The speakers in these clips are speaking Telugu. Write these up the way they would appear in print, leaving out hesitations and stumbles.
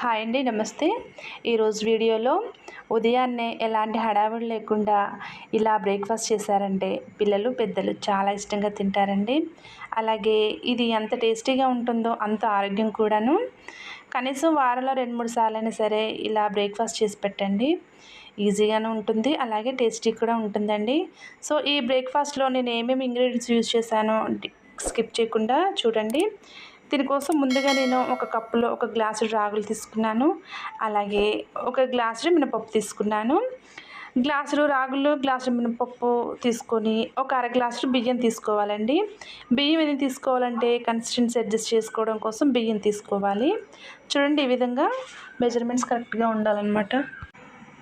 హాయ్ అండి, నమస్తే. ఈరోజు వీడియోలో ఉదయాన్నే ఎలాంటి హడావిడి లేకుండా ఇలా బ్రేక్ఫాస్ట్ చేశారంటే పిల్లలు పెద్దలు చాలా ఇష్టంగా తింటారండి. అలాగే ఇది ఎంత టేస్టీగా ఉంటుందో అంత ఆరోగ్యం కూడాను. కనీసం వారంలో 2-3 సార్లైనా సరే ఇలా బ్రేక్ఫాస్ట్ చేసి పెట్టండి. ఈజీగానే ఉంటుంది, అలాగే టేస్టీ కూడా ఉంటుందండి. సో ఈ బ్రేక్ఫాస్ట్లో నేను ఏమేమి ఇంగ్రీడియంట్స్ యూజ్ చేశానో స్కిప్ చేయకుండా చూడండి. దీనికోసం ముందుగా నేను ఒక కప్పులో ఒక గ్లాసు రాగులు తీసుకున్నాను. అలాగే ఒక గ్లాసు మినపప్పు తీసుకున్నాను. గ్లాసులు రాగులు, గ్లాసు మినపప్పు తీసుకొని ఒక అర గ్లాసు బియ్యం తీసుకోవాలండి. బియ్యం ఏది తీసుకోవాలంటే కన్సిస్టెన్సీ అడ్జస్ట్ చేసుకోవడం కోసం బియ్యం తీసుకోవాలి. చూడండి, ఈ విధంగా మెజర్మెంట్స్ కరెక్ట్గా ఉండాలన్నమాట.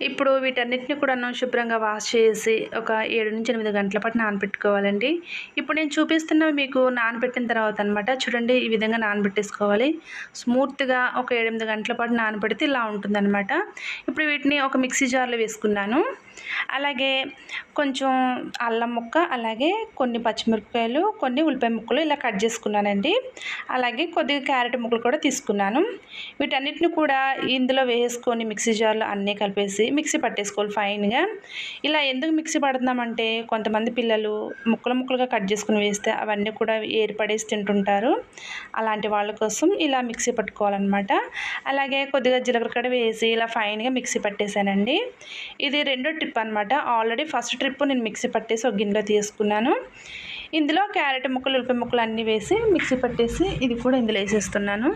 ఇప్పుడు వీటన్నిటిని కూడా శుభ్రంగా వాష్ చేసి ఒక 7-8 గంటల పాటు నానబెట్టుకోవాలండి. ఇప్పుడు నేను చూపిస్తున్నవి మీకు నానబెట్టిన తర్వాత అనమాట. చూడండి, ఈ విధంగా నానబెట్టేసుకోవాలి. స్మూత్గా ఒక 7-8 గంటల పాటు నానబెడితే ఇలా ఉంటుందన్నమాట. ఇప్పుడు వీటిని ఒక మిక్సీ జార్లో వేసుకున్నాను. అలాగే కొంచెం అల్లం ముక్క, అలాగే కొన్ని పచ్చిమిరపకాయలు, కొన్ని ఉల్లిపాయ ముక్కలు ఇలా కట్ చేసుకున్నానండి. అలాగే కొద్దిగా క్యారెట్ ముక్కలు కూడా తీసుకున్నాను. వీటన్నిటిని కూడా ఇందులో వేసుకొని మిక్సీ జార్లో అన్నీ కలిపేసి మిక్సీ పట్టేసుకోవాలి ఫైన్గా. ఇలా ఎందుకు మిక్సీ పడుతున్నామంటే కొంతమంది పిల్లలు ముక్కలుగా కట్ చేసుకుని వేస్తే అవన్నీ కూడా ఏర్పడేసి తింటుంటారు. అలాంటి వాళ్ళ కోసం ఇలా మిక్సీ పట్టుకోవాలన్నమాట. అలాగే కొద్దిగా జీలకర్ర కూడా వేసి ఇలా ఫైన్గా మిక్సీ పట్టేశానండి. ఇది రెండో ట్రిప్ అనమాట. ఆల్రెడీ ఫస్ట్ ట్రిప్ నేను మిక్సీ పట్టేసి ఒక గిన్నెలో తీసుకున్నాను. ఇందులో క్యారెట్ ముక్కలు, ఉల్లిపాయ ముక్కలు అన్నీ వేసి మిక్సీ పట్టేసి ఇది కూడా ఇందులో వేసేస్తున్నాను.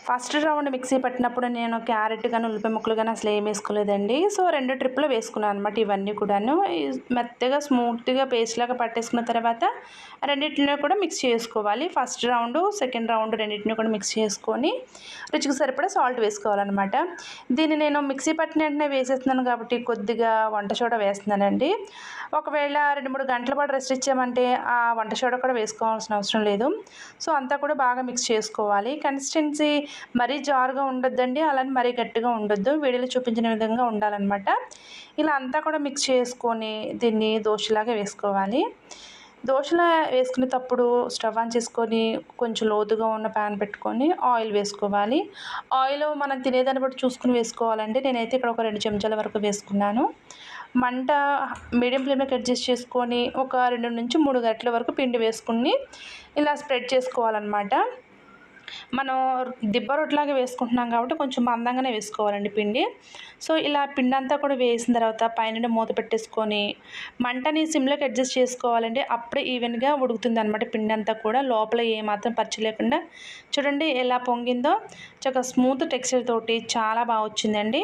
ఫస్ట్ రౌండ్ మిక్సీ పట్టినప్పుడు నేను క్యారెట్ కానీ ఉల్లిపాయ ముక్కలు కానీ అసలు ఏం వేసుకోలేదండి. సో 2 ట్రిప్లో వేసుకున్నాను అనమాట. ఇవన్నీ కూడాను మెత్తగా స్మూత్గా పేస్ట్ లాగా పట్టేసుకున్న తర్వాత రెండింటిని కూడా మిక్స్ చేసుకోవాలి. ఫస్ట్ రౌండ్, సెకండ్ రౌండ్ రెండింటిని కూడా మిక్స్ చేసుకొని రుచికి సరిపడా సాల్ట్ వేసుకోవాలన్నమాట. దీన్ని నేను మిక్సీ పట్టిన వెంటనే వేసేస్తున్నాను కాబట్టి కొద్దిగా వంట సోడా వేస్తున్నానండి. ఒకవేళ 2-3 గంటల పాటు రెస్ట్ ఇచ్చామంటే ఆ వంట సోడా కూడా వేసుకోవాల్సిన అవసరం లేదు. సో అంతా కూడా బాగా మిక్స్ చేసుకోవాలి. కన్సిస్టెన్సీ మరీ జారుగా ఉండొద్దండి, అలానే మరీ గట్టిగా ఉండొద్దు. వీడియోలో చూపించిన విధంగా ఉండాలన్నమాట. ఇలా అంతా కూడా మిక్స్ చేసుకొని దీన్ని దోశలాగా వేసుకోవాలి. దోశలా వేసుకునేటప్పుడు స్టవ్ ఆన్ చేసుకొని కొంచెం లోతుగా ఉన్న ప్యాన్ పెట్టుకొని ఆయిల్ వేసుకోవాలి. ఆయిల్ మనం తినేదాన్ని బట్టి చూసుకుని వేసుకోవాలండి. నేనైతే ఇక్కడ ఒక 2 చెంచాల వరకు వేసుకున్నాను. మంట మీడియం ఫ్లేమ్లోకి అడ్జస్ట్ చేసుకొని ఒక 2-3 గంటల వరకు పిండి వేసుకుని ఇలా స్ప్రెడ్ చేసుకోవాలన్నమాట. మనం దిబ్బ రొట్టెలాగా వేసుకుంటున్నాం కాబట్టి కొంచెం మందంగానే వేసుకోవాలండి పిండి. సో ఇలా పిండి అంతా కూడా వేసిన తర్వాత పైన మూత పెట్టేసుకొని మంటని సిమ్లోకి అడ్జస్ట్ చేసుకోవాలండి. అప్పుడే ఈవెన్గా ఉడుకుతుంది అనమాట పిండి అంతా కూడా, లోపల ఏమాత్రం పచ్చి లేకుండా. చూడండి ఎలా పొంగిందో, చక్కగా స్మూత్ టెక్స్చర్ తోటి చాలా బాగా వచ్చిందండి.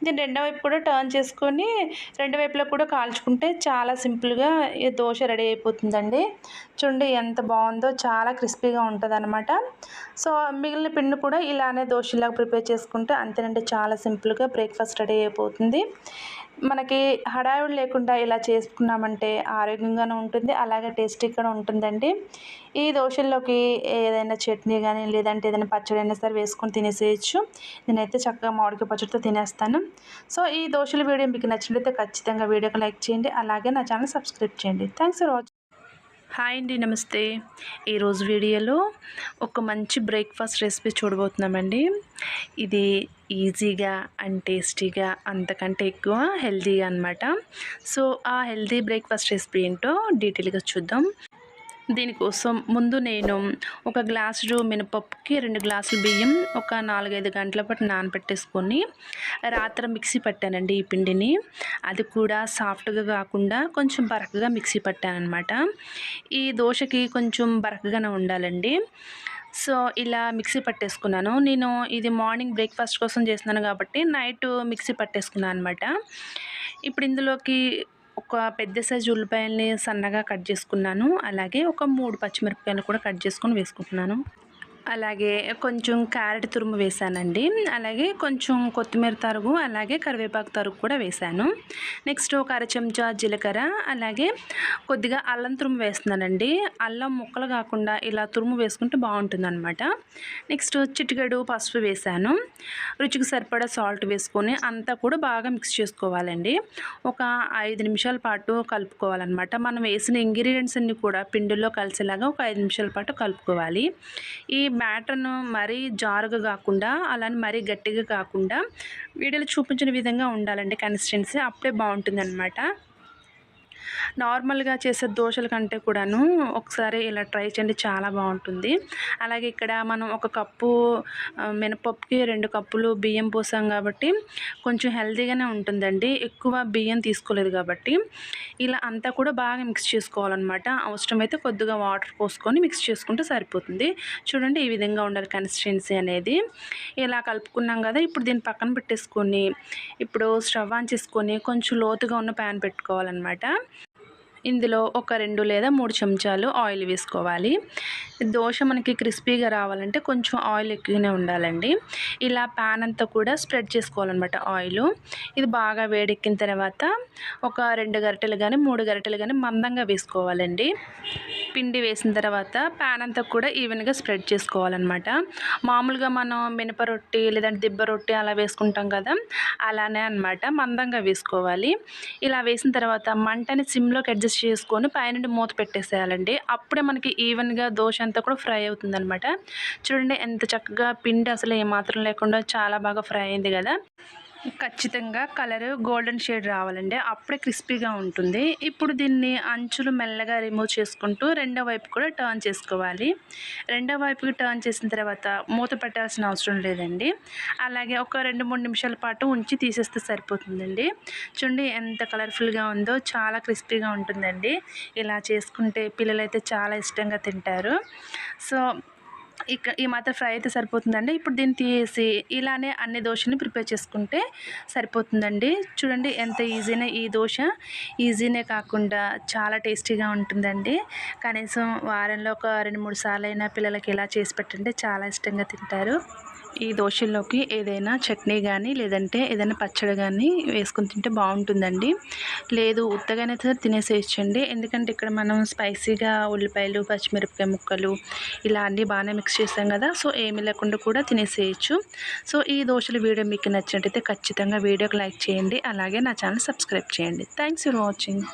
దీన్ని రెండో వైపు కూడా టర్న్ చేసుకొని రెండు వైపులా కూడా కాల్చుకుంటే చాలా సింపుల్గా ఈ దోశ రెడీ అయిపోతుందండి. చూడండి ఎంత బాగుందో, చాలా క్రిస్పీగా ఉంటుంది అనమాట. సో మిగిలిన పిండి కూడా ఇలానే దోశలాగా ప్రిపేర్ చేసుకుంటే అంతేనండి, చాలా సింపుల్గా బ్రేక్ఫాస్ట్ రెడీ అయిపోతుంది. మనకి హడావిడి లేకుండా ఇలా చేసుకున్నామంటే ఆరోగ్యంగానే ఉంటుంది, అలాగే టేస్టీగా ఉంటుందండి. ఈ దోశల్లోకి ఏదైనా చట్నీ కానీ లేదంటే ఏదైనా పచ్చడి అయినా సరే వేసుకొని తినేసేయచ్చు. నేనైతే చక్కగా మామిడికాయ పచ్చడితో తినేస్తాను. సో ఈ దోశల వీడియో మీకు నచ్చినట్లయితే ఖచ్చితంగా వీడియోకి లైక్ చేయండి, అలాగే నా ఛానల్ సబ్స్క్రైబ్ చేయండి. Thanks for watching. హాయ్ అండి, నమస్తే. ఈరోజు వీడియోలో ఒక మంచి బ్రేక్ఫాస్ట్ రెసిపీ చూడబోతున్నామండి. ఇది ఈజీగా అండ్ టేస్టీగా, అంతకంటే ఎక్కువ హెల్తీగా అనమాట. సో ఆ హెల్తీ బ్రేక్ఫాస్ట్ రెసిపీ ఏంటో డీటెయిల్గా చూద్దాం. దీనికోసం ముందు నేను ఒక గ్లాసు మినపప్పుకి 2 గ్లాసులు బియ్యం ఒక 4-5 గంటల పాటు నానబెట్టేసుకొని రాత్రి మిక్సీ పట్టానండి ఈ పిండిని. అది కూడా సాఫ్ట్గా కాకుండా కొంచెం బరకగా మిక్సీ పట్టానమాట. ఈ దోశకి కొంచెం బరకగానే ఉండాలండి. సో ఇలా మిక్సీ పట్టేసుకున్నాను. నేను ఇది మార్నింగ్ బ్రేక్ఫాస్ట్ కోసం చేస్తున్నాను కాబట్టి నైట్ మిక్సీ పట్టేసుకున్నాను అనమాట. ఇప్పుడు ఇందులోకి ఒక పెద్ద సైజు ఉల్లిపాయల్ని సన్నగా కట్ చేసుకున్నాను. అలాగే ఒక 3 పచ్చిమిరపకాయలు కూడా కట్ చేసుకొని వేసుకుంటున్నాను. అలాగే కొంచెం క్యారెట్ తురుము వేసానండి. అలాగే కొంచెం కొత్తిమీర తరుగు, అలాగే కరివేపాకు తరుగు కూడా వేసాను. నెక్స్ట్ ఒక అర చెంచా జీలకర్ర, అలాగే కొద్దిగా అల్లం తురుము వేస్తున్నానండి. అల్లం ముక్కలు కాకుండా ఇలా తురుము వేసుకుంటే బాగుంటుంది అనమాట. నెక్స్ట్ చిటికెడు పసుపు వేసాను. రుచికి సరిపడా సాల్ట్ వేసుకొని అంతా కూడా బాగా మిక్స్ చేసుకోవాలండి. ఒక 5 నిమిషాల పాటు కలుపుకోవాలన్నమాట. మనం వేసిన ఇంగ్రీడియంట్స్ అన్నీ కూడా పిండిలో కలిసేలాగా ఒక 5 నిమిషాల పాటు కలుపుకోవాలి. ఈ బ్యాటర్ను మరీ జారుగా కాకుండా అలానే మరీ గట్టిగా కాకుండా వీడియోలో చూపించిన విధంగా ఉండాలండి కన్సిస్టెన్సీ. అప్పుడే బాగుంటుందన్నమాట. నార్మల్గా చేసే దోశల కంటే కూడాను ఒకసారి ఇలా ట్రై చేయండి, చాలా బాగుంటుంది. అలాగే ఇక్కడ మనం ఒక కప్పు మినపప్పుకి 2 కప్పులు బియ్యం పోసాం కాబట్టి కొంచెం హెల్తీగానే ఉంటుందండి. ఎక్కువ బియ్యం తీసుకోలేదు కాబట్టి ఇలా అంతా కూడా బాగా మిక్స్ చేసుకోవాలన్నమాట. అవసరమైతే కొద్దిగా వాటర్ పోసుకొని మిక్స్ చేసుకుంటే సరిపోతుంది. చూడండి ఈ విధంగా ఉండాలి కన్సిస్టెన్సీ అనేది. ఇలా కలుపుకున్నాం కదా, ఇప్పుడు దీన్ని పక్కన పెట్టేసుకొని ఇప్పుడు స్టవ్ ఆన్ చేసుకొని కొంచెం లోతుగా ఉన్న ప్యాన్ పెట్టుకోవాలన్నమాట. ఇందులో ఒక 2 లేదా 3 చెంచాలు ఆయిల్ వేసుకోవాలి. దోశ మనకి క్రిస్పీగా రావాలంటే కొంచెం ఆయిల్ ఎక్కువనే ఉండాలండి. ఇలా ప్యాన్ అంతా కూడా స్ప్రెడ్ చేసుకోవాలన్నమాట ఆయిల్. ఇది బాగా వేడెక్కిన తర్వాత ఒక 2 గరిటెలు కానీ 3 గరిటెలు కానీ మందంగా వేసుకోవాలండి. పిండి వేసిన తర్వాత ప్యాన్ అంతా కూడా ఈవెన్గా స్ప్రెడ్ చేసుకోవాలన్నమాట. మామూలుగా మనం మినప రొట్టి లేదంటే దిబ్బ రొట్టి అలా వేసుకుంటాం కదా, అలానే అన్నమాట. మందంగా వేసుకోవాలి. ఇలా వేసిన తర్వాత మంటని సిమ్లోకి అడ్జస్ట్ చేసుకొని పైనుండి మూత పెట్టేసేయాలండి. అప్పుడే మనకి ఈవెన్గా దోశ అంతా కూడా ఫ్రై అవుతుందన్నమాట. చూడండి ఎంత చక్కగా పిండి అసలు ఏమాత్రం లేకుండా చాలా బాగా ఫ్రై అయింది కదా. ఖచ్చితంగా కలర్ గోల్డెన్ షేడ్ రావాలండి, అప్పుడే క్రిస్పీగా ఉంటుంది. ఇప్పుడు దీన్ని అంచులు మెల్లగా రిమూవ్ చేసుకుంటూ రెండో వైపు కూడా టర్న్ చేసుకోవాలి. రెండో వైపుకి టర్న్ చేసిన తర్వాత మూత పెట్టాల్సిన అవసరం లేదండి. అలాగే ఒక 2-3 నిమిషాల పాటు ఉంచి తీసేస్తే సరిపోతుందండి. చూడండి ఎంత కలర్ఫుల్గా ఉందో, చాలా క్రిస్పీగా ఉంటుందండి. ఇలా చేసుకుంటే పిల్లలైతే చాలా ఇష్టంగా తింటారు. సో ఈ మాత్రం ఫ్రై అయితే సరిపోతుందండి. ఇప్పుడు దీన్ని తీసి ఇలానే అన్ని దోశని ప్రిపేర్ చేసుకుంటే సరిపోతుందండి. చూడండి ఎంత ఈజీనే ఈ దోశ. ఈజీనే కాకుండా చాలా టేస్టీగా ఉంటుందండి. కనీసం వారంలో ఒక 2-3 సార్లు అయినా పిల్లలకి ఇలా చేసి పెట్టండి, చాలా ఇష్టంగా తింటారు. ఈ దోశల్లోకి ఏదైనా చట్నీ కానీ లేదంటే ఏదైనా పచ్చడి కానీ వేసుకొని తింటే బాగుంటుందండి. లేదు ఉత్తగానే తినేసేయచ్చండి. ఎందుకంటే ఇక్కడ మనం స్పైసీగా ఉల్లిపాయలు, పచ్చిమిరపకాయ ముక్కలు ఇలా అన్నీ బాగానే మిక్స్ చేసాం కదా, సో ఏమీ లేకుండా కూడా తినేసేయచ్చు. సో ఈ దోశల వీడియో మీకు నచ్చినట్టయితే ఖచ్చితంగా వీడియోకి లైక్ చేయండి. అలాగే నా ఛానల్ సబ్స్క్రైబ్ చేయండి. Thanks for watching.